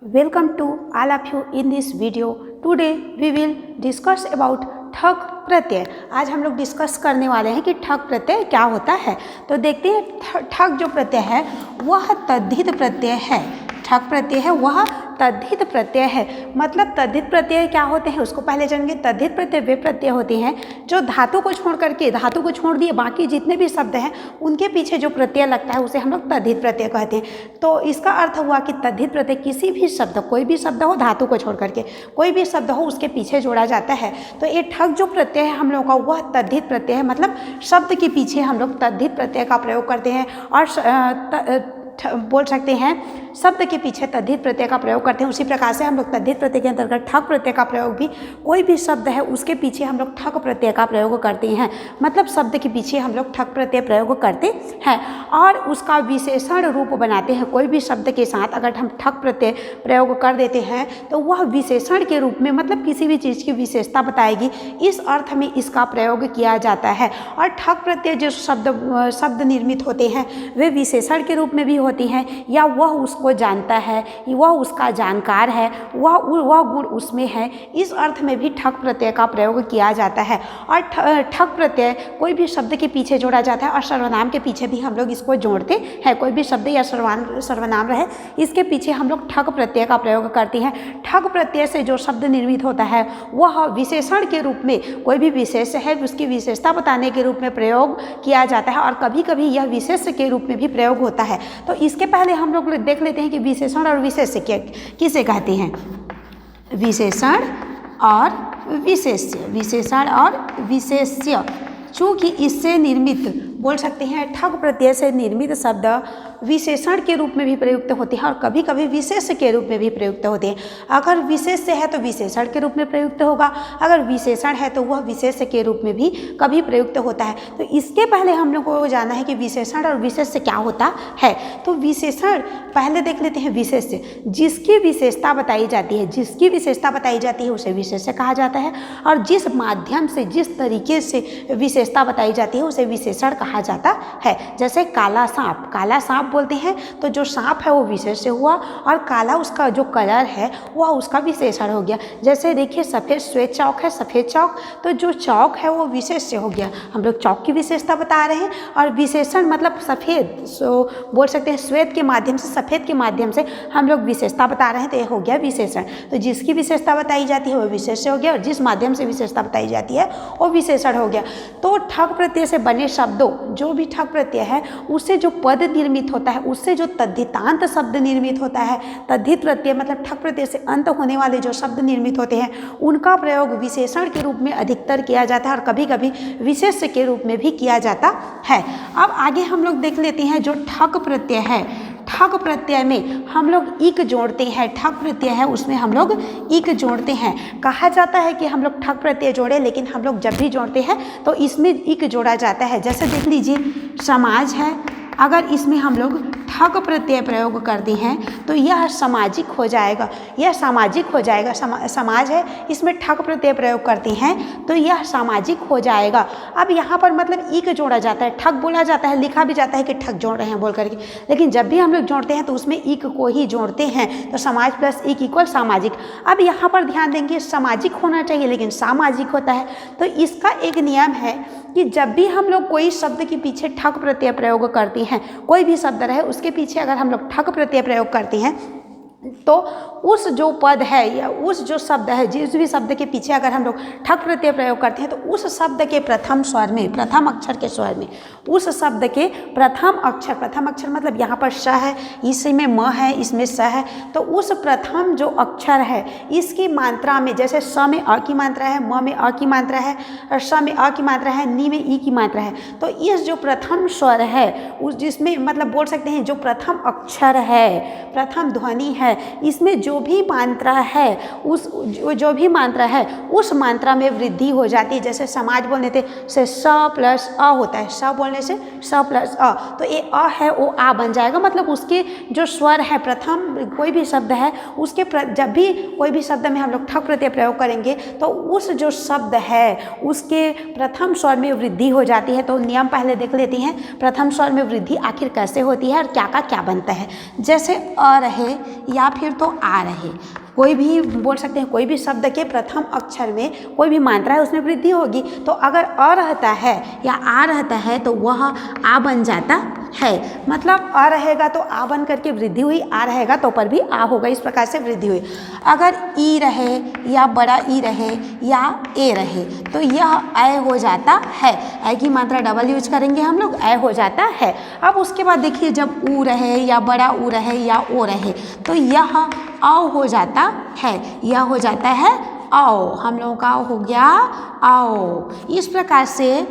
Welcome to all of you in this video. Today we will discuss about ठक प्रत्यय। आज हम लोग discuss करने वाले हैं कि ठक प्रत्यय क्या होता है। तो देखते हैं ठक जो प्रत्यय है वह तद्धित प्रत्यय है। ठक प्रत्यय है वह तद्धित प्रत्यय है। मतलब तद्धित प्रत्यय क्या होते हैं उसको पहले जानेंगे। तद्धित प्रत्यय वे प्रत्यय होते हैं जो धातु को छोड़ दिए बाकी जितने भी शब्द हैं उनके पीछे जो प्रत्यय लगता है उसे हम लोग तद्धित प्रत्यय कहते हैं। तो इसका अर्थ हुआ कि तद्धित प्रत्यय किसी भी शब्द, कोई भी शब्द हो धातु को छोड़ करके कोई भी शब्द हो उसके पीछे जोड़ा जाता है। तो ये ठक जो प्रत्यय है हम लोग का वह तद्धित प्रत्यय है। मतलब शब्द के पीछे हम लोग तद्धित प्रत्यय का प्रयोग करते हैं और बोल सकते हैं शब्द के पीछे तद्धित प्रत्यय का प्रयोग करते हैं। उसी प्रकार से हम लोग तद्धित प्रत्यय के अंतर्गत ठक प्रत्यय का प्रयोग भी, कोई भी शब्द है उसके पीछे हम लोग ठक प्रत्यय का प्रयोग करते हैं। मतलब शब्द के पीछे हम लोग ठक प्रत्यय प्रयोग करते हैं और उसका विशेषण रूप बनाते हैं। कोई भी शब्द के साथ अगर हम ठक प्रत्यय प्रयोग कर देते हैं तो वह विशेषण के रूप में, मतलब किसी भी चीज़ की विशेषता बताएगी, इस अर्थ में इसका प्रयोग किया जाता है। और ठक प्रत्यय जो शब्द निर्मित होते हैं वे विशेषण के रूप में भी होती हैं, या वह उसको जानता है, वह उसका जानकार है, वह गुण उसमें है, इस अर्थ में भी ठक प्रत्यय का प्रयोग किया जाता है। और ठक प्रत्यय कोई भी शब्द के पीछे जोड़ा जाता है और सर्वनाम के पीछे भी हम लोग इसको जोड़ते हैं। कोई भी शब्द या सर्वनाम रहे इसके पीछे हम लोग ठक प्रत्यय का प्रयोग करते हैं। ठक प्रत्यय से जो शब्द निर्मित होता है वह विशेषण के रूप में, कोई भी विशेष है उसकी विशेषता बताने के रूप में प्रयोग किया जाता है और कभी कभी यह विशेष के रूप में भी प्रयोग होता है। तो इसके पहले हम लोग देख लेते हैं कि विशेषण और विशेष्य किसे कहते हैं। विशेषण और विशेष्य, विशेषण और विशेष्य। चूँकि इससे निर्मित, बोल सकते हैं ठक प्रत्यय से निर्मित शब्द विशेषण के रूप में भी प्रयुक्त होते हैं और कभी कभी विशेष के रूप में भी प्रयुक्त होते हैं। अगर विशेष है तो विशेषण के रूप में प्रयुक्त होगा, अगर विशेषण है तो वह विशेष के रूप में भी कभी प्रयुक्त होता है। तो इसके पहले हम लोग को जानना है कि विशेषण और विशेष्य क्या होता है। तो विशेषण पहले देख लेते हैं। विशेष्य जिसकी विशेषता बताई जाती है, जिसकी विशेषता बताई जाती है उसे विशेष्य कहा जाता है और जिस माध्यम से, जिस तरीके से विशेषता बताई जाती है उसे विशेषण कहा जाता है। जैसे काला सांप, काला सांप बोलते हैं तो जो सांप है वो विशेष्य हुआ और काला उसका जो कलर है वह उसका विशेषण हो गया। जैसे देखिए सफ़ेद श्वेत चौक है, सफ़ेद चौक, तो जो चौक है वो विशेष्य हो गया। हम लोग चौक की विशेषता बता रहे हैं और विशेषण मतलब सफ़ेद, सो बोल सकते हैं श्वेत के माध्यम से, सफ़ेद के माध्यम से हम लोग विशेषता बता रहे हैं तो ये हो गया विशेषण। तो जिसकी विशेषता बताई जाती है वो विशेष्य हो गया और जिस माध्यम से विशेषता बताई जाती है वो विशेषण हो गया। तो ठक प्रत्यय से बने शब्दों, जो भी ठक प्रत्यय है उससे जो पद निर्मित होता है, उससे जो तद्धितांत शब्द निर्मित होता है, तद्धित प्रत्यय मतलब ठक प्रत्यय से अंत होने वाले जो शब्द निर्मित होते हैं उनका प्रयोग विशेषण के रूप में अधिकतर किया जाता है और कभी कभी विशेष्य के रूप में भी किया जाता है। अब आगे हम लोग देख लेते हैं जो ठक प्रत्यय है। ठक प्रत्यय में हम लोग इक जोड़ते हैं। ठक प्रत्यय है उसमें हम लोग इक जोड़ते हैं। कहा जाता है कि हम लोग ठक प्रत्यय जोड़े, लेकिन हम लोग जब भी जोड़ते हैं तो इसमें इक जोड़ा जाता है। जैसे देख लीजिए समाज है, अगर इसमें हम लोग ठक प्रत्यय प्रयोग करते हैं तो यह सामाजिक हो जाएगा, यह सामाजिक हो जाएगा। समाज है इसमें ठक प्रत्यय प्रयोग करते हैं तो यह सामाजिक हो जाएगा। अब यहाँ पर मतलब इक जोड़ा जाता है, ठक बोला जाता है, लिखा भी जाता है कि ठक जोड़ रहे हैं बोल करके, लेकिन जब भी हम लोग जोड़ते हैं तो उसमें इक को ही जोड़ते हैं। तो समाज प्लस इक इक्वल सामाजिक। अब यहाँ पर ध्यान देंगे सामाजिक होना चाहिए लेकिन सामाजिक होता है। तो इसका एक नियम है कि जब भी हम लोग कोई शब्द के पीछे ठक प्रत्यय प्रयोग करते हैं, कोई भी शब्द रहे उसके पीछे अगर हम लोग ठक प्रत्यय प्रयोग करते हैं तो उस जो पद है या उस जो शब्द है, जिस भी शब्द के पीछे अगर हम लोग ठक प्रत्यय प्रयोग करते हैं तो उस शब्द के प्रथम स्वर में, प्रथम अक्षर के स्वर में, उस शब्द के प्रथम अक्षर मतलब यहाँ पर श है, इसमें म है, इसमें स है, तो उस प्रथम जो अक्षर है इसकी मात्रा में, जैसे स में अ की मात्रा है, म में अ की मात्रा है और श में अ की मात्रा है, नी में ई की मात्रा है, तो इस जो प्रथम स्वर है उस जिसमें मतलब बोल सकते हैं जो प्रथम अक्षर है, प्रथम ध्वनि है, इसमें जो भी मात्रा है उस मात्रा में वृद्धि हो जाती है। जैसे समाज बोलने से स प्लस अ होता है, स बोलने से स प्लस अ, तो ये अ है वो आ बन जाएगा। मतलब उसके जो स्वर है, प्रथम कोई भी शब्द है उसके जब भी कोई भी शब्द में हम लोग ठक प्रत्यय प्रयोग करेंगे तो उस जो शब्द है उसके प्रथम स्वर में वृद्धि हो जाती है। तो नियम पहले देख लेते हैं, प्रथम स्वर में वृद्धि आखिर कैसे होती है और क्या का क्या बनता है। जैसे अ रहे या या फिर तो आ रहे, कोई भी बोल सकते हैं, कोई भी शब्द के प्रथम अक्षर में कोई भी मात्रा है उसमें वृद्धि होगी। तो अगर अ रहता है या आ रहता है तो वह आ बन जाता है। मतलब अ रहेगा तो आ बन करके वृद्धि हुई, आ रहेगा तो पर भी आ होगा, इस प्रकार से वृद्धि हुई। अगर ई रहे या बड़ा ई रहे या ए रहे तो यह ऐ हो जाता है। ऐ की मात्रा डबल यूज करेंगे हम लोग, ऐ हो जाता है। अब उसके बाद देखिए जब ऊ रहे या बड़ा ऊ रहे या ओ रहे तो यह औ हो जाता है, यह हो जाता है औ, हम लोगों का हो गया औ। इस प्रकार से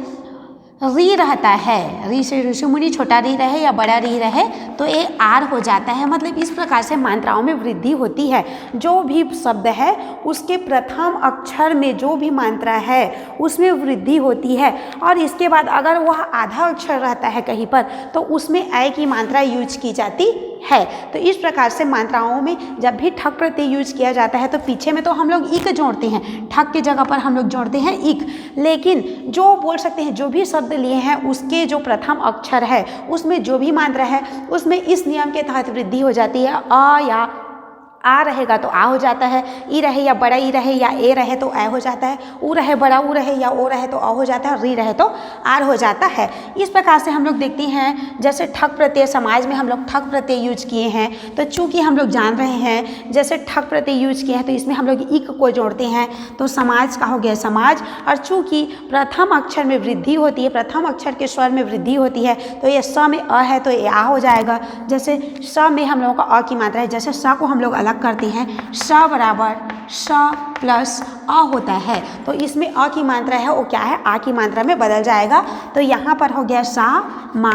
री रहता है, री से ऋषि मुनि, छोटा री रहे या बड़ा री रहे तो ये आर हो जाता है। मतलब इस प्रकार से मात्राओं में वृद्धि होती है। जो भी शब्द है उसके प्रथम अक्षर में जो भी मात्रा है उसमें वृद्धि होती है। और इसके बाद अगर वह आधा अक्षर रहता है कहीं पर तो उसमें ऐ की मात्रा यूज की जाती है। तो इस प्रकार से मात्राओं में जब भी ठक प्रत्यय यूज किया जाता है तो पीछे में तो हम लोग इक जोड़ते हैं, ठक के जगह पर हम लोग जोड़ते हैं इक। लेकिन जो बोल सकते हैं जो भी शब्द लिए हैं उसके जो प्रथम अक्षर है उसमें जो भी मात्रा है उसमें इस नियम के तहत वृद्धि हो जाती है। अ या आ रहेगा तो आ हो जाता है, ई रहे या बड़ा ई रहे या ए रहे तो ऐ हो जाता है, ऊ रहे बड़ा ऊ रहे या ओ रहे तो अ हो जाता है, री रहे तो आर हो जाता है। इस प्रकार से हम लोग देखते हैं जैसे ठक प्रत्यय, समाज में हम लोग ठक प्रत्यय यूज किए हैं तो चूंकि हम लोग जान रहे हैं जैसे ठक प्रत्यय यूज किए हैं तो इसमें हम लोग इक को जोड़ते हैं तो समाज का हो गया समाज। और चूंकि प्रथम अक्षर में वृद्धि होती है, प्रथम अक्षर के स्वर में वृद्धि होती है तो ये स में अ है तो ये आ हो जाएगा। जैसे स में हम लोगों का अ की मात्रा है, जैसे स को हम लोग अलग करते हैं, स बराबर स प्लस अ होता है तो इसमें अ की मात्रा है वो क्या है, आ की मात्रा में बदल जाएगा। तो यहाँ पर हो गया सा मा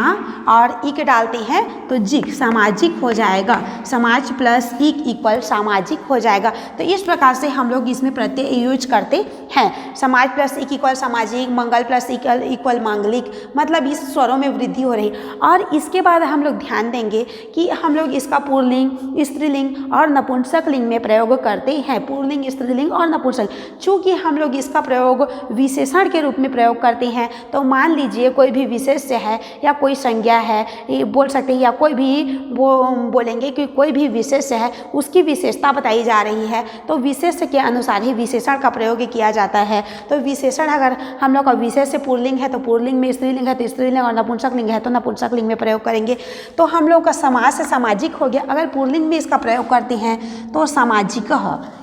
और इक डालते हैं तो जिक, सामाजिक हो जाएगा। समाज प्लस इक इक्वल सामाजिक हो जाएगा। तो इस प्रकार से हम लोग इसमें प्रत्यय यूज करते हैं। समाज प्लस इक इक्वल सामाजिक, मंगल प्लस इक्वल मांगलिक, मतलब इस स्वरों में वृद्धि हो रही। और इसके बाद हम लोग ध्यान देंगे कि हम लोग इसका पुल्लिंग, स्त्रीलिंग और नपुंसक लिंग में प्रयोग करते हैं। पुल्लिंग, स्त्रीलिंग और नपुंसक, चूंकि हम लोग इसका प्रयोग विशेषण के रूप में प्रयोग करते हैं तो मान लीजिए कोई भी विशेष्य है या कोई संज्ञा है, ये बोल सकते हैं, या कोई भी बोलेंगे कि कोई भी विशेष्य है उसकी विशेषता बताई जा रही है तो विशेष्य के अनुसार ही विशेषण का प्रयोग किया जाता है। तो विशेषण अगर हम लोग का विशेष्य पुल्लिंग है तो पुल्लिंग में, स्त्रीलिंग है तो स्त्रीलिंग और नपुंसक लिंग है तो नपुंसक लिंग में प्रयोग करेंगे। तो हम लोग का समास से सामाजिक हो गया। अगर पुल्लिंग में इसका प्रयोग करते हैं तो सामाजिक,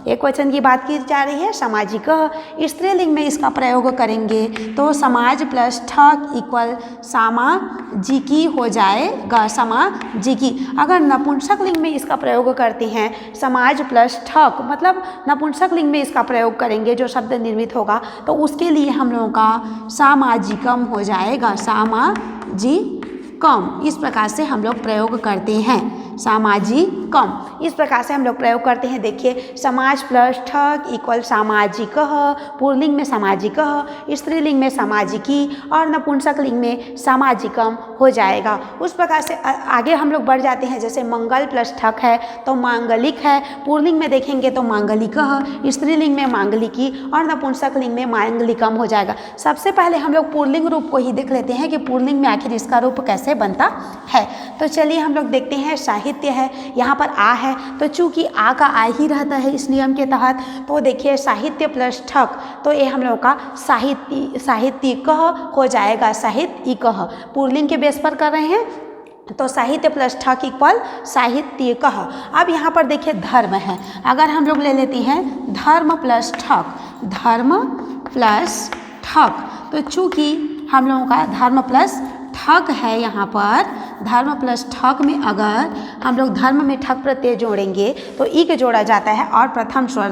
एक वचन की बात की जा रही है, सामाजिक। स्त्रीलिंग में इसका प्रयोग करेंगे तो समाज प्लस ठक इक्वल सामाजिकी हो जाएगा, सामाजिकी। अगर नपुंसक लिंग में इसका प्रयोग करते हैं समाज प्लस ठक, मतलब नपुंसक लिंग में इसका प्रयोग करेंगे जो शब्द निर्मित होगा तो उसके लिए हम लोगों का सामाजिकम हो जाएगा, सामाजिकम। इस प्रकार से हम लोग प्रयोग करते हैं, सामाजिकम। इस प्रकार से हम लोग प्रयोग करते हैं। देखिए समाज प्लस ठक इक्वल सामाजिक, पुल्लिंग में सामाजिक, स्त्रीलिंग में सामाजिकी और नपुंसक लिंग में सामाजिकम हो जाएगा। उस प्रकार से आगे हम लोग बढ़ जाते हैं। जैसे मंगल प्लस ठक है तो मांगलिक है, पुल्लिंग में देखेंगे तो मांगलिक, स्त्रीलिंग में मांगलिकी और नपुंसक लिंग में मांगलिकम हो जाएगा। सबसे पहले हम लोग पुल्लिंग रूप को ही देख लेते हैं कि पुल्लिंग में आखिर इसका रूप कैसे बनता है। तो चलिए हम लोग देखते हैं। साहित्य है, यहाँ पर आ है तो चूंकि आ का आ ही रहता है इस नियम के तहत तो देखिए साहित्य प्लस ठक तो ये हम लोग का साहित्यिक हो जाएगा, साहित्यिक। पुल्लिंग के बेस पर कर रहे हैं तो साहित्य प्लस ठक इक्वल साहित्यिक। अब यहाँ पर देखिए धर्म है, अगर हम लोग ले लेते हैं धर्म प्लस ठक, धर्म प्लस ठक तो चूंकि हम लोगों का धर्म प्लस ठक है, यहाँ पर धर्म प्लस ठक में अगर हम लोग धर्म में ठक प्रत्यय जोड़ेंगे तो इक जोड़ा जाता है और प्रथम स्वर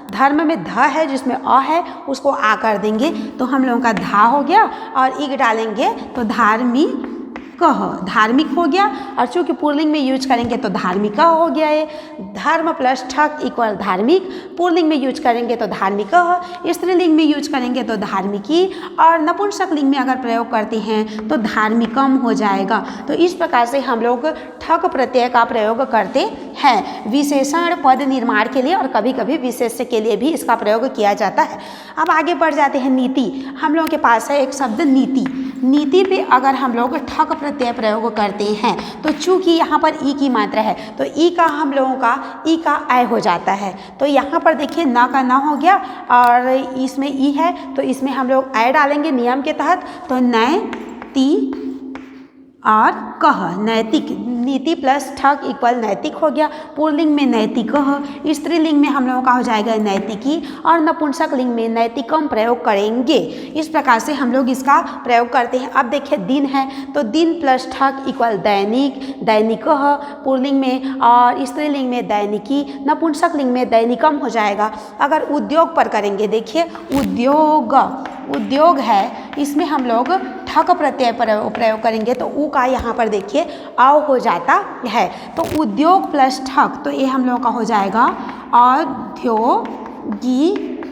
धर्म में ध है जिसमें अ है उसको आ कर देंगे तो हम लोगों का धा हो गया और इक डालेंगे तो धार्मिक, धार्मिक हो गया। और चूंकि पुल्लिंग में यूज करेंगे तो धार्मिका हो गया है। धर्म प्लस ठक इक्वल धार्मिक, पुल्लिंग में यूज करेंगे तो धार्मिक, स्त्रीलिंग में यूज करेंगे तो धार्मिकी और नपुंसक लिंग में अगर प्रयोग करते हैं तो धार्मिकम हो जाएगा। तो इस प्रकार से हम लोग ठक प्रत्यय का प्रयोग करते हैं विशेषण पद निर्माण के लिए और कभी कभी विशेष्य के लिए भी इसका प्रयोग किया जाता है। अब आगे बढ़ जाते हैं। नीति, हम लोगों के पास है एक शब्द नीति। नीति पे अगर हम लोग ठक प्रत्यय प्रयोग करते हैं तो चूंकि यहाँ पर ई की मात्रा है तो ई का हम लोगों का ई का आय हो जाता है। तो यहाँ पर देखिए ना का ना हो गया और इसमें ई है तो इसमें हम लोग आय डालेंगे नियम के तहत। तो नैति और कह, नैतिक, नीति प्लस ठक इक्वल नैतिक हो गया। पुल्लिंग में नैतिकः, स्त्रीलिंग में हम लोगों का हो जाएगा नैतिकी और नपुंसक लिंग में नैतिकम प्रयोग करेंगे। इस प्रकार से हम लोग इसका प्रयोग करते हैं। अब देखिए दिन है तो दिन प्लस ठक इक्वल दैनिक, दैनिकः पुल्लिंग में और स्त्रीलिंग में दैनिकी, नपुंसक लिंग में दैनिकम हो जाएगा। अगर उद्योग पर करेंगे, देखिए उद्योग, उद्योग है इसमें हम लोग ठक प्रत्यय प्रयोग करेंगे तो ऊ का यहाँ पर देखिए आव हो जाता है। तो उद्योग प्लस ठक तो ये हम लोगों का हो जाएगा औद्योगिक,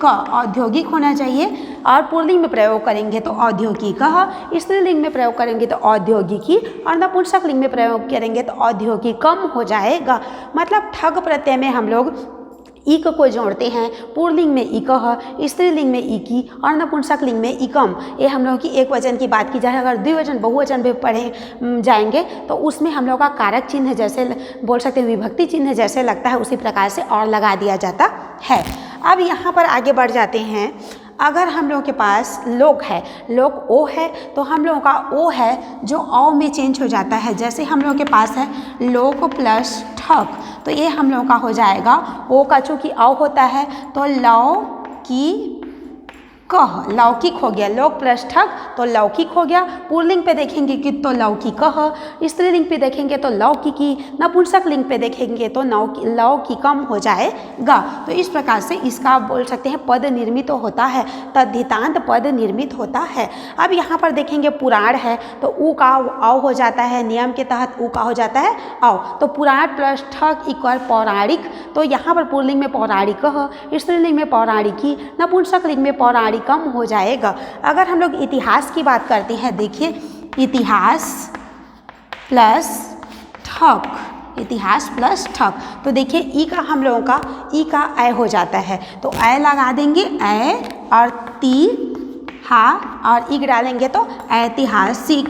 औद्योगिक होना चाहिए। और पुल्लिंग में प्रयोग करेंगे तो औद्योगिकः, स्त्रीलिंग में प्रयोग करेंगे तो औद्योगिकी और नपुंसक लिंग में प्रयोग करेंगे तो औद्योगिकम हो जाएगा। मतलब ठक प्रत्यय में हम लोग इक को जोड़ते हैं, पुल्लिंग में इकः, स्त्रीलिंग में इकी और नपुंसक लिंग में इकम। ये हम लोगों की एक वचन की बात की जाए। अगर द्विवचन बहुवचन भी पढ़े जाएंगे तो उसमें हम लोग का कारक चिन्ह जैसे बोल सकते हैं, विभक्ति चिन्ह जैसे लगता है उसी प्रकार से और लगा दिया जाता है। अब यहाँ पर आगे बढ़ जाते हैं। अगर हम लोगों के पास लोक है, लोक ओ है तो हम लोगों का ओ है जो औ में चेंज हो जाता है। जैसे हम लोगों के पास है लोक प्लस ठक तो ये हम लोगों का हो जाएगा ओ का चूँकि औ होता है तो लौकी कह, लौकिक हो गया। लोक प्लस ठक तो लौकिक हो गया। पुल्लिंग पे देखेंगे कि तो लौकिकः, स्त्रीलिंग पे देखेंगे तो लौकिकी, नपुंसक लिंग पे देखेंगे तो लौकिकम हो जाएगा। तो इस प्रकार से इसका बोल सकते हैं पद निर्मित होता है, तद्धितांत पद निर्मित होता है। अब यहाँ पर देखेंगे पुराण है तो ऊ का औ हो जाता है, नियम के तहत ऊ का हो जाता है औ। तो पुराण प्लस ठक इक्वल पौराणिक, तो यहाँ पर पुल्लिंग में पौराणिकः, स्त्रीलिंग में पौराणिकी, नपुंसक लिंग में पौराणिक कम हो जाएगा। अगर हम लोग इतिहास की बात करते हैं, देखिए इतिहास प्लस ठक, इतिहास प्लस ठक तो देखिए ई का हम लोगों का ई का ऐ हो जाता है तो ऐ लगा देंगे, ऐ और ती हा और इग डालेंगे तो ऐतिहासिक,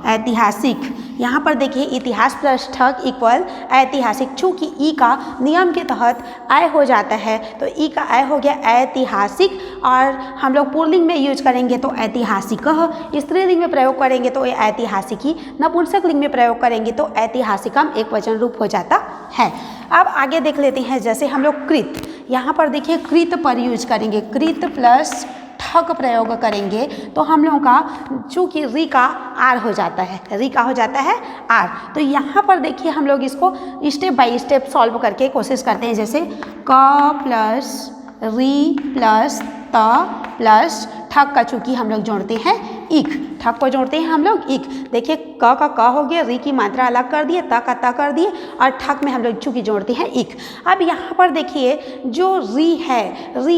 ऐतिहासिक। यहाँ पर देखिए इतिहास प्लस ठक इक्वल ऐतिहासिक। चूँकि ई का नियम के तहत आय हो जाता है तो ई का आय हो गया ऐतिहासिक और हम लोग पुल्लिंग में यूज करेंगे तो ऐतिहासिकः, स्त्रीलिंग में प्रयोग करेंगे तो ऐतिहासिकी, नपुंसक लिंग में प्रयोग करेंगे तो ऐतिहासिकम एक वचन रूप हो जाता है। अब आगे देख लेते हैं। जैसे हम लोग कृत, यहाँ पर देखिए कृत पर यूज करेंगे, कृत प्लस ठक प्रयोग करेंगे तो हम लोगों का चूँकि री का आर हो जाता है, री का हो जाता है आर। तो यहाँ पर देखिए हम लोग इसको स्टेप बाय स्टेप सॉल्व करके कोशिश करते हैं। जैसे क प्लस री प्लस त प्लस ठक का चूँकि हम लोग जोड़ते हैं इक, ठक को जोड़ते हैं हम लोग इक। देखिए क का क हो गया, री की मात्रा अलग कर दिए, त का त कर दिए और ठक में हम लोग चूँकि जोड़ते हैं इक। अब यहाँ पर देखिए जो री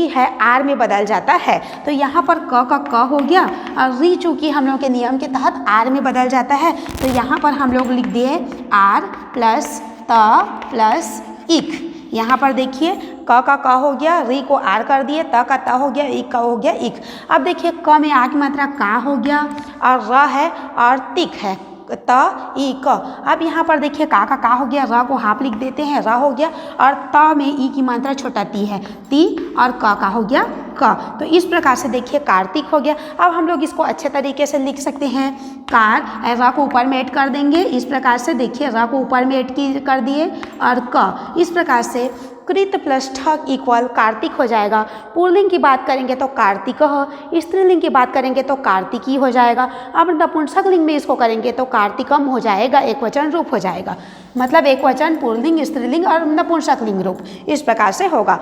है आर में बदल जाता है तो यहाँ पर क का क हो गया और री चूँकि हम लोग के नियम के तहत आर में बदल जाता है तो यहाँ पर हम लोग लिख दिए आर प्लस त प्लस इक। यहाँ पर देखिए क का क हो गया, री को आर कर दिए, त का त हो गया, इक का हो गया इक। अब देखिए क में आ की मात्रा का हो गया और र है और तिक है, त ई क। अब यहाँ पर देखिए का हो गया, र को हाफ लिख देते हैं, र हो गया और त में ई की मात्रा छोटा ती है, ती और का हो गया क। तो इस प्रकार से देखिए कार्तिक हो गया। अब हम लोग इसको अच्छे तरीके से लिख सकते हैं, कार र को ऊपर में ऐड कर देंगे। इस प्रकार से देखिए र को ऊपर में ऐड कर दिए और क। इस प्रकार से कृत प्लस ठक इक्वल कार्तिक हो जाएगा। पुल्लिंग की बात करेंगे तो कार्तिकः, स्त्रीलिंग की बात करेंगे तो कार्तिकी हो जाएगा। अब नपुंसक लिंग में इसको करेंगे तो कार्तिकम हो जाएगा, एक वचन रूप हो जाएगा। मतलब एक वचन पुल्लिंग, स्त्रीलिंग और नपुंसक लिंग रूप इस प्रकार से होगा।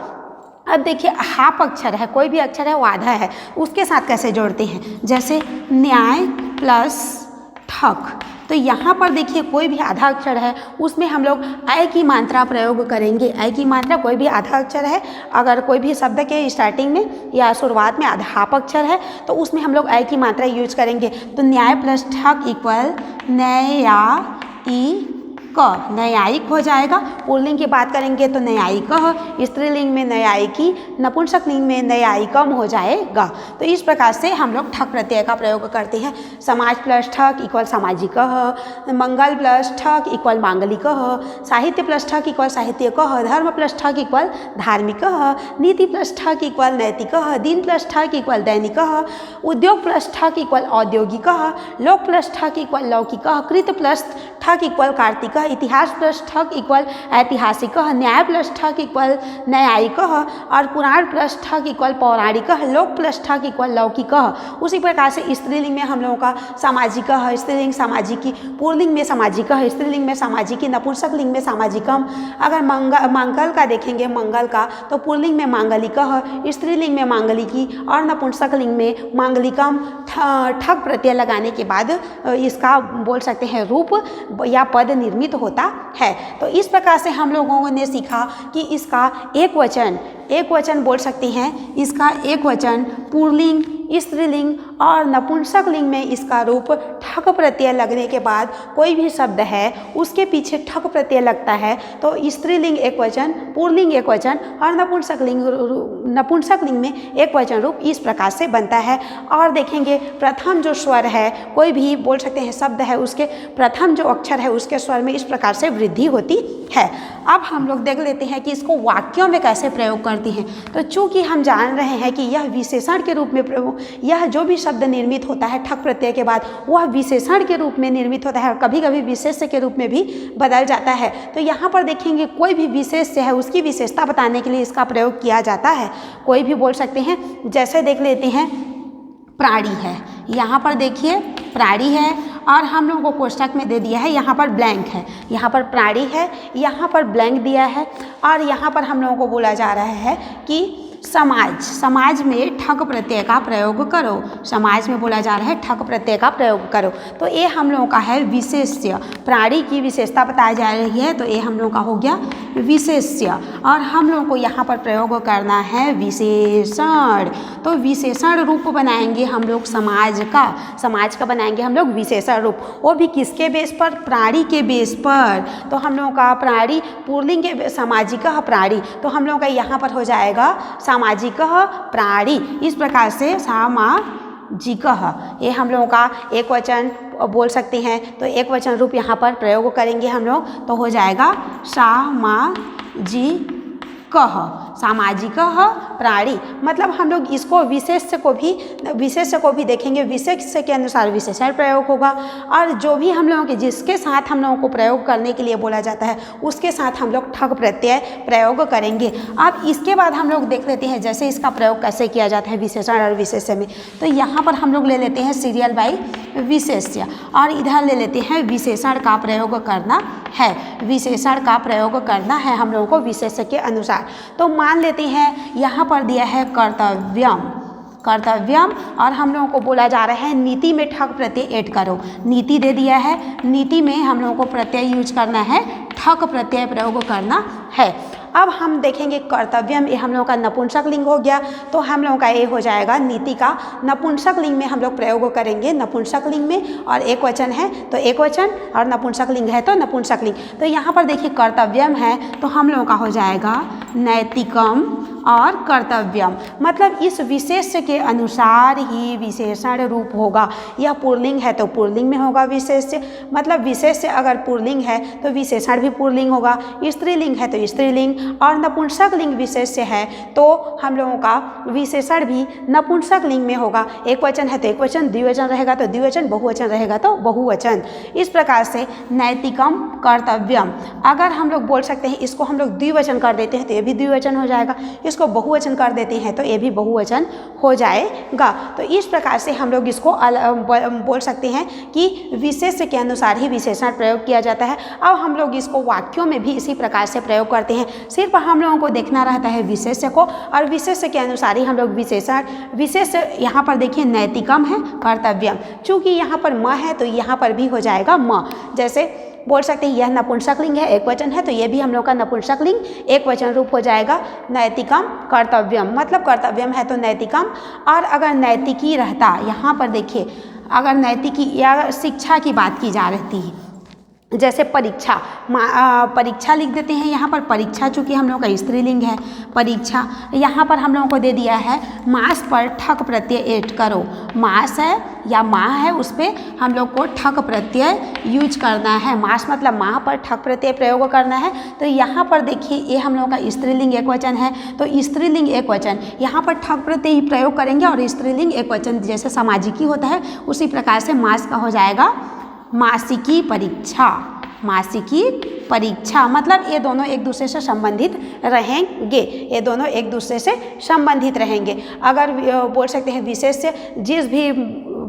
अब देखिए हाफ अक्षर है, कोई भी अक्षर है वो आधा है, उसके साथ कैसे जोड़ते हैं। जैसे न्याय प्लस ठक तो यहाँ पर देखिए कोई भी आधा अक्षर है उसमें हम लोग ऐ की मात्रा प्रयोग करेंगे। ऐ की मात्रा कोई भी आधा अक्षर है, अगर कोई भी शब्द के स्टार्टिंग में या शुरुआत में आधा हाफ अक्षर है तो उसमें हम लोग ऐ की मात्रा यूज करेंगे। तो न्याय प्लस ठक इक्वल न्याय ई क, न्यायिक हो जाएगा। पुल्लिंग की बात करेंगे तो न्यायिकः, स्त्रीलिंग में न्यायिकी, नपुंसकलिंग में न्यायिकम हो जाएगा। तो इस प्रकार से हम लोग ठक प्रत्यय का प्रयोग करते हैं। समाज प्लस ठक इक्वल सामाजिकः, मंगल प्लस ठक इक्वल मांगलिकः, साहित्य प्लस ठक इक्वल साहित्यकः, धर्म प्लस ठक इक्वल धार्मिकः, नीति प्लस ठक इक्वल नैतिकः, दिन प्लस ठक इक्वल दैनिकः, उद्योग प्लस ठक इक्वल औद्योगिकः, लोक प्लस ठक इक्वल लौकिकः, कृत प्लस ठक इक्वल कार्तिकः, इतिहास प्लस ठक इक्वल ऐतिहासिकः, न्याय प्लस ठक इक्वल न्यायिकः और पुराण प्लस ठक इक्वल पौराणिकः, लोक प्लस ठक इक्वल लौकिकः। उसी प्रकार से स्त्रीलिंग में हम लोगों का सामाजिकः, स्त्रीलिंग सामाजिकी, पुल्लिंग में सामाजिकः, स्त्रीलिंग में सामाजिकी, नपुंसकलिंग में सामाजिकम। अगर मंगल का देखेंगे, मंगल का, तो पुल्लिंग में मांगलिकः, स्त्रीलिंग में मांगलिकी और नपुंसकलिंग में मांगलिकम। ठक प्रत्यय लगाने के बाद इसका बोल सकते हैं रूप या पद निर्मित होता है। तो इस प्रकार से हम लोगों ने सीखा कि इसका एक वचन बोल सकते हैं, इसका एक वचन पुल्लिंग, स्त्रीलिंग और नपुंसकलिंग में इसका रूप ठक प्रत्यय लगने के बाद कोई भी शब्द है उसके पीछे ठक प्रत्यय लगता है तो स्त्रीलिंग एक वचन, पुल्लिंग एक वचन और नपुंसकलिंग में एक वचन रूप इस प्रकार से बनता है। और देखेंगे प्रथम जो स्वर है, कोई भी बोल सकते हैं शब्द है, उसके प्रथम जो अक्षर है उसके स्वर में इस प्रकार से वृद्धि होती है। अब हम लोग देख लेते हैं कि इसको वाक्यों में कैसे प्रयोग करती हैं। तो चूंकि हम जान रहे हैं कि यह विशेषण के रूप में यह जो भी शब्द निर्मित होता है ठक प्रत्यय के बाद वह विशेषण के रूप में निर्मित होता है और कभी कभी विशेष्य के रूप में भी बदल जाता है। तो यहाँ पर देखेंगे कोई भी विशेष्य है उसकी विशेषता बताने के लिए इसका प्रयोग किया जाता है। कोई भी बोल सकते हैं, जैसे देख लेते हैं प्राणी है, यहाँ पर देखिए प्राणी है और हम लोगों को कोष्टक में दे दिया है, यहाँ पर ब्लैंक है, यहाँ पर प्राणी है, यहाँ पर ब्लैंक दिया है और यहाँ पर हम लोगों को बोला जा रहा है कि समाज में ठक प्रत्यय का प्रयोग करो। समाज में बोला जा रहा है ठक प्रत्यय का प्रयोग करो। तो ये हम लोगों का है विशेष्य, प्राणी की विशेषता बताई जा रही है तो ये हम लोगों का हो गया विशेष्य। और हम लोगों को यहाँ पर प्रयोग करना है विशेषण। तो विशेषण रूप बनाएंगे हम लोग समाज का बनाएंगे हम लोग विशेषण रूप, वो भी किसके बेस पर, प्राणी के बेस पर। तो हम लोगों का प्राणी पुल्लिंग के सामाजिकः प्राणी, तो हम लोगों का यहाँ पर हो जाएगा सामाजिकः प्राणी। इस प्रकार से सामाजिकः ये हम लोगों का एक वचन बोल सकते हैं। तो एक वचन रूप यहाँ पर प्रयोग करेंगे हम लोग तो हो जाएगा सामाजिकः प्राणी। मतलब हम लोग इसको विशेष्य को भी देखेंगे, विशेष्य के अनुसार विशेषण प्रयोग होगा और जो भी हम लोगों के जिसके साथ हम लोगों को प्रयोग करने के लिए बोला जाता है उसके साथ हम लोग ठक प्रत्यय प्रयोग करेंगे। अब इसके बाद हम लोग देख लेते हैं जैसे इसका प्रयोग कैसे किया जाता है विशेषण और विशेष्य में। तो यहाँ पर हम लोग ले लेते हैं सीरियल बाई विशेष्य और इधर ले लेते हैं विशेषण का प्रयोग करना है, विशेषण का प्रयोग करना है हम लोगों को विशेष्य के अनुसार। तो मान लेते हैं यहाँ पर दिया है कर्तव्यम और हम लोगों को बोला जा रहा है नीति में ठक प्रत्यय ऐड करो। नीति दे दिया है, नीति में हम लोगों को प्रत्यय यूज करना है, ठक प्रत्यय प्रयोग करना है। अब हम देखेंगे कर्तव्यम, ये हम लोगों का नपुंसक लिंग हो गया तो हम लोगों का ये हो जाएगा नीति का नपुंसक लिंग में हम लोग प्रयोग करेंगे नपुंसक लिंग में। और एक वचन है तो एक वचन और नपुंसक लिंग है तो नपुंसक लिंग। तो यहाँ पर देखिए कर्तव्यम है तो हम लोगों का हो जाएगा नैतिकम और कर्तव्यम। मतलब इस विशेष्य के अनुसार ही विशेषण रूप होगा। यह पुल्लिंग है तो पुल्लिंग में होगा विशेष्य, मतलब विशेष्य अगर पुल्लिंग है तो विशेषण भी पुल्लिंग होगा, स्त्रीलिंग है तो स्त्रीलिंग और नपुंसक लिंग विशेष्य है तो हम लोगों का विशेषण भी नपुंसक लिंग में होगा। एक वचन है तो एक वचन, द्विवचन रहेगा तो द्विवचन, बहुवचन रहेगा तो बहुवचन। इस प्रकार से नैतिकम कर्तव्यम अगर हम लोग बोल सकते हैं इसको हम लोग द्विवचन कर देते हैं तो ये भी द्विवचन हो जाएगा, इसको बहुवचन कर देते हैं तो ये भी बहुवचन हो जाएगा। तो इस प्रकार से हम लोग इसको बोल सकते हैं कि विशेष्य के अनुसार ही विशेषण प्रयोग किया जाता है। अब हम लोग इसको वाक्यों में भी इसी प्रकार से प्रयोग करते हैं। सिर्फ हम लोगों को देखना रहता है विशेष्य को और विशेष्य के अनुसार ही हम लोग विशेष्य यहाँ पर देखिए नैतिकम है कर्तव्यम, चूँकि यहाँ पर म है तो यहाँ पर भी हो जाएगा म। जैसे बोल सकते हैं यह नपुंसक लिंग है, एक वचन है तो ये भी हम लोग का नपुंसक लिंग एक वचन रूप हो जाएगा नैतिकम कर्तव्यम। मतलब कर्तव्यम है तो नैतिकम। और अगर नैतिकी रहता, यहाँ पर देखिए अगर नैतिकी या शिक्षा की बात की जा रही है जैसे परीक्षा, परीक्षा लिख देते हैं यहाँ पर। परीक्षा चूँकि हम लोगों का स्त्रीलिंग है, परीक्षा। यहाँ पर हम लोगों को दे दिया है मास पर ठक प्रत्यय ऐड करो। मास है या माह है, उस पर हम लोग को ठक प्रत्यय यूज करना है। मास मतलब माह पर ठक प्रत्यय प्रयोग करना है। तो यहाँ पर देखिए ये हम लोगों का स्त्रीलिंग एक वचन है, तो स्त्रीलिंग एक वचन यहाँ पर ठक प्रत्यय प्रयोग करेंगे और स्त्रीलिंग एक वचन जैसे सामाजिकी होता है उसी प्रकार से मास का हो जाएगा मासिकी परीक्षा। मासिकी परीक्षा मतलब ये दोनों एक दूसरे से संबंधित रहेंगे, ये दोनों एक दूसरे से संबंधित रहेंगे। अगर बोल सकते हैं विशेष्य, जिस भी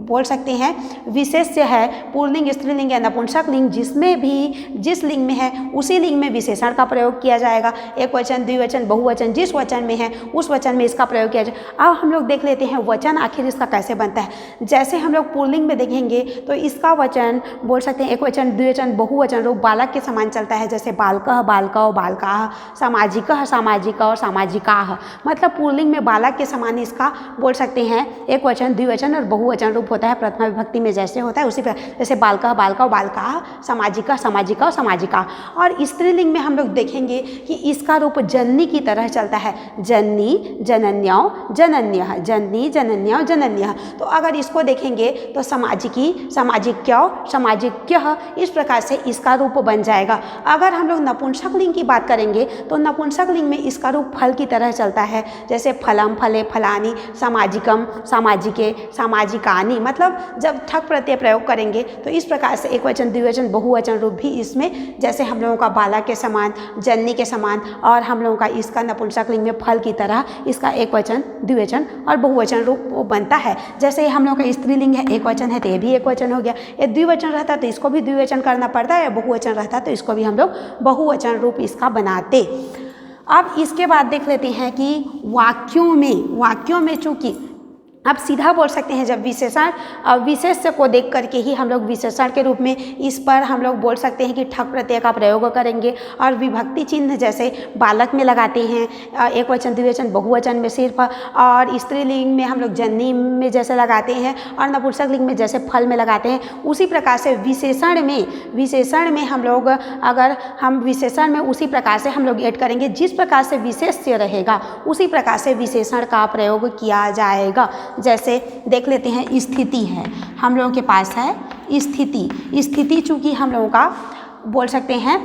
बोल सकते हैं विशेष्य है पुल्लिंग, स्त्रीलिंग या नपुंसक लिंग, जिसमें भी जिस लिंग में है उसी लिंग में विशेषण का प्रयोग किया जाएगा। एक वचन, द्विवचन, बहुवचन, जिस वचन में है उस वचन में इसका प्रयोग किया जाए। अब हम लोग देख लेते हैं वचन आखिर इसका कैसे बनता है। जैसे हम लोग पुल्लिंग में देखेंगे तो इसका वचन बोल सकते हैं एक वचन, द्विवचन, बहुवचन रूप बालक के समान चलता है। जैसे बालकः, बालकौ, बालकाः, सामाजिकः, सामाजिकौ, सामाजिकाः। मतलब पुल्लिंग में बालक के समान इसका बोल सकते हैं एक वचन, द्विवचन और बहुवचन रूप होता है। प्रथमा विभक्ति में जैसे होता है उसी पर, जैसे बालकः, बालकौ, बालकाः, सामाजिकः, सामाजिकौ, सामाजिका। और स्त्रीलिंग में हम लोग देखेंगे कि इसका रूप जननी की तरह चलता है। जननी, जनन्यौ, जनन्यः, जननी, जनन्यौ, जनन्यः। तो अगर इसको देखेंगे तो सामाजिकी, सामाजिक्यौ, सामाजिक्यः, इस प्रकार से इसका रूप बन जाएगा। अगर हम लोग नपुंसक लिंग की बात करेंगे तो नपुंसक लिंग में इसका रूप फल की तरह चलता है। जैसे फलम, फले, फलानि, सामाजिकम, सामाजिके, सामाजिकानि। मतलब जब ठक प्रत्यय प्रयोग करेंगे तो इस प्रकार से एक वचन, द्विवचन, बहुवचन रूप भी इसमें, जैसे हम लोगों का बालक के समान, जननी के समान, और हम लोगों का इसका नपुंसक लिंग में फल की तरह इसका एक वचन, द्विवचन और बहुवचन रूप बनता है। जैसे हम लोगों का स्त्रीलिंग है, एक वचन है तो ये भी एक वचन हो गया। ये द्विवचन रहता तो इसको भी द्विवचन करना पड़ता है, बहुवचन रहता तो इसको भी हम लोग बहुवचन रूप इसका बनाते। अब इसके बाद देख लेते हैं कि वाक्यों में चूंकि आप सीधा बोल सकते हैं जब विशेषण विशेष्य को देख करके ही हम लोग विशेषण के रूप में इस पर हम लोग बोल सकते हैं कि ठक प्रत्यय का प्रयोग करेंगे। और विभक्ति चिन्ह जैसे बालक में लगाते हैं एक वचन, द्विवचन, बहुवचन में सिर्फ, और स्त्रीलिंग में हम लोग जननी में जैसे लगाते हैं और नपुंसक लिंग में जैसे फल में लगाते हैं, उसी प्रकार से विशेषण में हम लोग, अगर हम विशेषण में उसी प्रकार से हम लोग ऐड करेंगे। जिस प्रकार से विशेष्य रहेगा उसी प्रकार से विशेषण का प्रयोग किया जाएगा। जैसे देख लेते हैं स्थिति है, हम लोगों के पास है स्थिति चूँकि हम लोगों का बोल सकते हैं,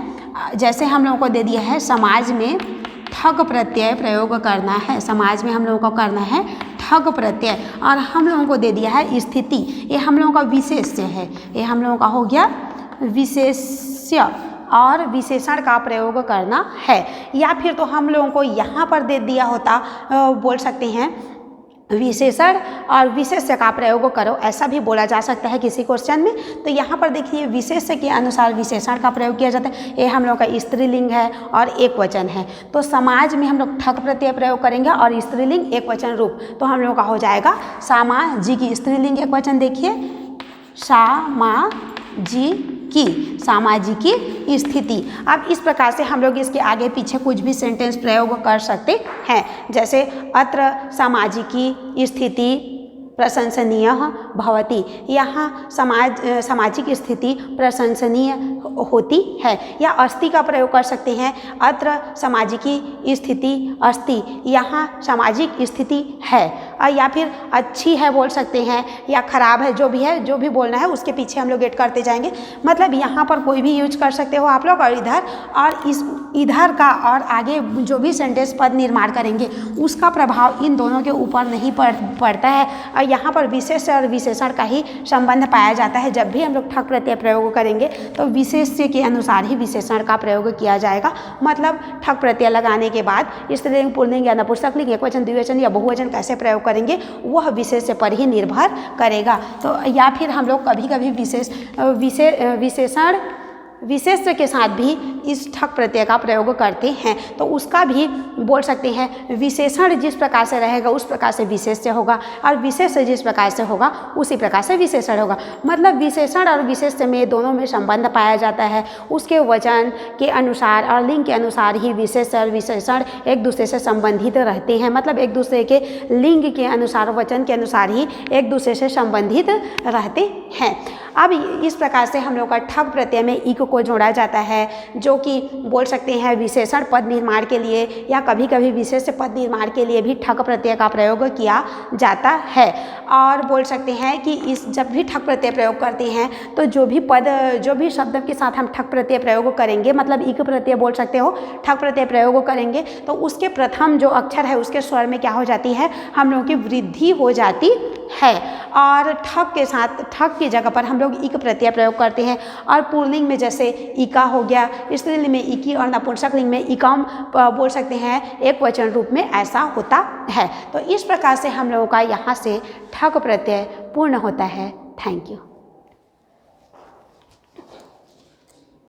जैसे हम लोगों को दे दिया है समाज में ठग प्रत्यय प्रयोग करना है। समाज में हम लोगों को करना है ठग प्रत्यय, और हम लोगों को दे दिया है स्थिति। ये हम लोगों का विशेष्य है, ये हम लोगों का हो गया विशेष्य, और विशेषण का प्रयोग करना है। या फिर तो हम लोगों को यहाँ पर दे दिया होता, बोल सकते हैं विशेषण और विशेष्य का प्रयोग करो, ऐसा भी बोला जा सकता है किसी क्वेश्चन में। तो यहाँ पर देखिए विशेष्य के अनुसार विशेषण का प्रयोग किया जाता है। ये हम लोग का स्त्रीलिंग है और एक वचन है, तो समाज में हम लोग ठक प्रत्यय प्रयोग करेंगे और स्त्रीलिंग एक वचन रूप, तो हम लोग का हो जाएगा सामाजिकी। स्त्रीलिंग एक वचन देखिए सामाजिकी स्थिति। अब इस प्रकार से हम लोग इसके आगे पीछे कुछ भी सेंटेंस प्रयोग कर सकते हैं। जैसे अत्र सामाजिकी स्थिति प्रशंसनीय भवति, यहाँ सामाजिक स्थिति प्रशंसनीय होती है। या अस्ति का प्रयोग कर सकते हैं, अत्र सामाजिकी स्थिति अस्ति, यहाँ सामाजिक स्थिति है। या फिर अच्छी है बोल सकते हैं, या खराब है, जो भी बोलना है उसके पीछे हम लोग ऐड करते जाएंगे। मतलब यहाँ पर कोई भी यूज कर सकते हो आप लोग, और इधर का और आगे जो भी सेंटेंस पद निर्माण करेंगे उसका प्रभाव इन दोनों के ऊपर नहीं पड़ता है। यहाँ पर विशेष और विशेषण का ही संबंध पाया जाता है। जब भी हम लोग ठक प्रत्यय प्रयोग करेंगे तो विशेष्य के अनुसार ही विशेषण का प्रयोग किया जाएगा। मतलब ठक प्रत्यय लगाने के बाद स्त्रीलिंग, पुल्लिंग या नपुंसक लिंग, एक वचन, द्विवचन या बहुवचन कैसे प्रयोग करेंगे वह विशेष्य पर ही निर्भर करेगा। तो या फिर हम लोग कभी कभी विशेष्य के साथ भी इस ठक प्रत्यय का प्रयोग करते हैं, तो उसका भी बोल सकते हैं विशेषण जिस प्रकार से रहेगा उस प्रकार से विशेष्य होगा, और विशेष्य जिस प्रकार से होगा उसी प्रकार से विशेषण होगा। मतलब विशेषण और विशेष्य में दोनों में संबंध पाया जाता है। उसके वचन के अनुसार और लिंग के अनुसार ही विशेष्य और विशेषण एक दूसरे से संबंधित रहते हैं। मतलब एक दूसरे के लिंग के अनुसार, वचन के अनुसार ही एक दूसरे से संबंधित रहते हैं। अब इस प्रकार से हम लोग का ठक प्रत्यय में इक को जोड़ा जाता है, जो कि बोल सकते हैं विशेषण पद निर्माण के लिए या कभी कभी विशेष पद निर्माण के लिए भी ठक प्रत्यय का प्रयोग किया जाता है। और बोल सकते हैं कि इस जब भी ठक प्रत्यय प्रयोग करते हैं तो जो भी शब्द के साथ हम ठक प्रत्यय प्रयोग करेंगे, मतलब इक प्रत्यय बोल सकते हो, ठक प्रत्यय प्रयोग करेंगे तो उसके प्रथम जो अक्षर है उसके स्वर में क्या हो जाती है, हम लोगों की वृद्धि हो जाती है। और ठक के साथ ठक की जगह पर हम लोग इक प्रत्यय प्रयोग करते हैं। और पुल्लिंग में जैसे इका हो गया, स्त्रीलिंग में इकी और नपुंसक लिंग में इकम बोल सकते हैं, एक वचन रूप में ऐसा होता है। तो इस प्रकार से हम लोगों का यहाँ से ठक प्रत्यय पूर्ण होता है। Thank you.